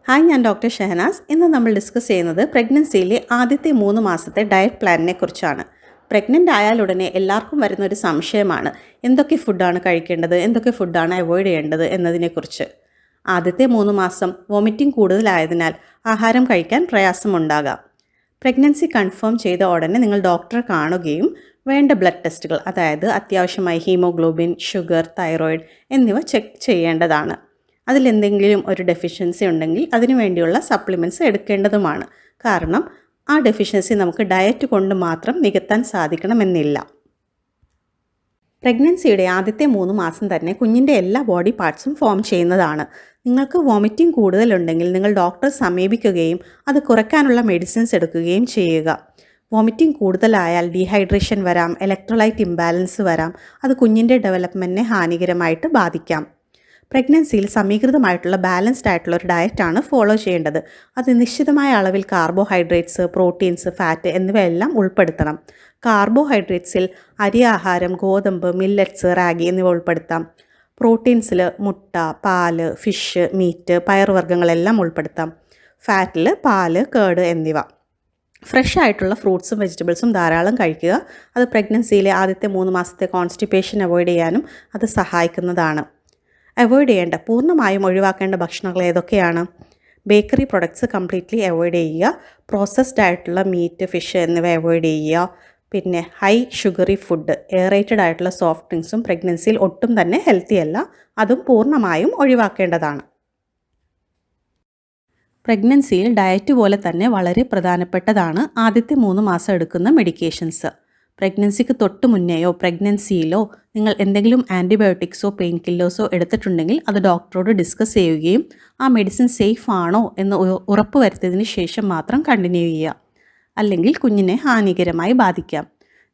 Hi, ഞാൻ doctor Shahnaz. ഇന്ന് നമ്മൾ ഡിസ്കസ് ചെയ്യുന്നത് പ്രഗ്നൻസിയിലെ ആദ്യത്തെ 3 മാസത്തെ ഡയറ്റ് പ്ലാനിനെ കുറിച്ചാണ്. പ്രഗ്നൻ്റ് ആയാലുടനെ എല്ലാവർക്കും വരുന്ന ഒരു സംശയമാണ് എന്തൊക്കെ ഫുഡാണ് കഴിക്കേണ്ടത്, എന്തൊക്കെ ഫുഡാണ് അവോയ്ഡ് ചെയ്യേണ്ടത് എന്നതിനെക്കുറിച്ച്. ആദ്യത്തെ 3 മാസം വോമിറ്റിംഗ് കൂടുതലായതിനാൽ ആഹാരം കഴിക്കാൻ പ്രയാസമുണ്ടാകാം. പ്രഗ്നൻസി കൺഫേം ചെയ്ത ഉടനെ നിങ്ങൾ ഡോക്ടറെ കാണുകയും വേണ്ട ബ്ലഡ് ടെസ്റ്റുകൾ, അതായത് അത്യാവശ്യമായി ഹീമോഗ്ലോബിൻ, ഷുഗർ, തൈറോയിഡ് എന്നിവ ചെക്ക് ചെയ്യേണ്ടതാണ്. അതിലെന്തെങ്കിലും ഒരു ഡെഫിഷ്യൻസി ഉണ്ടെങ്കിൽ അതിനു വേണ്ടിയുള്ള സപ്ലിമെൻറ്റ്സ് എടുക്കേണ്ടതുമാണ്. കാരണം ആ ഡെഫിഷ്യൻസി നമുക്ക് ഡയറ്റ് കൊണ്ട് മാത്രം നികത്താൻ സാധിക്കണമെന്നില്ല. പ്രഗ്നൻസിയുടെ ആദ്യത്തെ 3 മാസം തന്നെ കുഞ്ഞിൻ്റെ എല്ലാ ബോഡി പാർട്സും ഫോം ചെയ്യുന്നതാണ്. നിങ്ങൾക്ക് വോമിറ്റിംഗ് കൂടുതലുണ്ടെങ്കിൽ നിങ്ങൾ ഡോക്ടറെ സമീപിക്കുകയും അത് കുറയ്ക്കാനുള്ള മെഡിസിൻസ് എടുക്കുകയും ചെയ്യുക. വോമിറ്റിംഗ് കൂടുതലായാൽ ഡീഹൈഡ്രേഷൻ വരാം, ഇലക്ട്രോലൈറ്റ് ഇംബാലൻസ് വരാം. അത് കുഞ്ഞിൻ്റെ ഡെവലപ്മെൻറ്റിനെ ഹാനികരമായിട്ട് ബാധിക്കാം. പ്രഗ്നൻസിയിൽ സമീകൃതമായിട്ടുള്ള ബാലൻസ്ഡ് ആയിട്ടുള്ള ഒരു ഡയറ്റാണ് ഫോളോ ചെയ്യേണ്ടത്. അത് നിശ്ചിതമായ അളവിൽ കാർബോഹൈഡ്രേറ്റ്സ്, പ്രോട്ടീൻസ്, ഫാറ്റ് എന്നിവയെല്ലാം ഉൾപ്പെടുത്തണം. കാർബോഹൈഡ്രേറ്റ്സിൽ അരി ആഹാരം, ഗോതമ്പ്, മില്ലറ്റ്സ്, റാഗി എന്നിവ ഉൾപ്പെടുത്താം. പ്രോട്ടീൻസിൽ മുട്ട, പാല്, ഫിഷ്, മീറ്റ്, പയറുവർഗ്ഗങ്ങളെല്ലാം ഉൾപ്പെടുത്താം. ഫാറ്റിൽ പാല്, കേട് എന്നിവ. ഫ്രഷ് ആയിട്ടുള്ള ഫ്രൂട്ട്സും വെജിറ്റബിൾസും ധാരാളം കഴിക്കുക. അത് പ്രഗ്നൻസിയിലെ ആദ്യത്തെ 3 മാസത്തെ കോൺസ്റ്റിപ്പേഷൻ അവോയ്ഡ് ചെയ്യാനും അത് സഹായിക്കുന്നതാണ്. അവോയ്ഡ് ചെയ്യേണ്ട, പൂർണ്ണമായും ഒഴിവാക്കേണ്ട ഭക്ഷണങ്ങൾ ഏതൊക്കെയാണ്? ബേക്കറി പ്രൊഡക്ട്സ് കംപ്ലീറ്റ്ലി അവോയ്ഡ് ചെയ്യുക. പ്രോസസ്ഡ് ആയിട്ടുള്ള മീറ്റ്, ഫിഷ് എന്നിവ അവോയ്ഡ് ചെയ്യുക. പിന്നെ ഹൈ ഷുഗറി ഫുഡ്, എയറേറ്റഡ് ആയിട്ടുള്ള സോഫ്റ്റ് ഡ്രിങ്ക്സും പ്രഗ്നൻസിയിൽ ഒട്ടും തന്നെ ഹെൽത്തി അല്ല. അതും പൂർണ്ണമായും ഒഴിവാക്കേണ്ടതാണ്. പ്രഗ്നൻസിയിൽ ഡയറ്റ് പോലെ തന്നെ വളരെ പ്രധാനപ്പെട്ടതാണ് ആദ്യത്തെ 3 മാസം എടുക്കുന്ന മെഡിക്കേഷൻസ്. പ്രഗ്നൻസിക്ക് തൊട്ട് മുന്നേയോ പ്രഗ്നൻസിയിലോ നിങ്ങൾ എന്തെങ്കിലും ആൻറ്റിബയോട്ടിക്സോ പെയിൻ കില്ലേഴ്സോ എടുത്തിട്ടുണ്ടെങ്കിൽ അത് ഡോക്ടറോട് ഡിസ്കസ് ചെയ്യുകയും ആ മെഡിസിൻ സേഫ് ആണോ എന്ന് ഉറപ്പ് വരുത്തിയതിന് ശേഷം മാത്രം കണ്ടിന്യൂ ചെയ്യുക. അല്ലെങ്കിൽ കുഞ്ഞിനെ ഹാനികരമായി ബാധിക്കാം.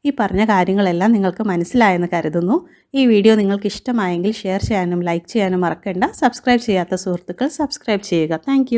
ഈ പറഞ്ഞ കാര്യങ്ങളെല്ലാം നിങ്ങൾക്ക് മനസ്സിലായെന്ന് കരുതുന്നു. ഈ വീഡിയോ നിങ്ങൾക്ക് ഇഷ്ടമായെങ്കിൽ ഷെയർ ചെയ്യാനും ലൈക്ക് ചെയ്യാനും മറക്കണ്ട. സബ്സ്ക്രൈബ് ചെയ്യാത്ത സുഹൃത്തുക്കൾ സബ്സ്ക്രൈബ് ചെയ്യുക. താങ്ക്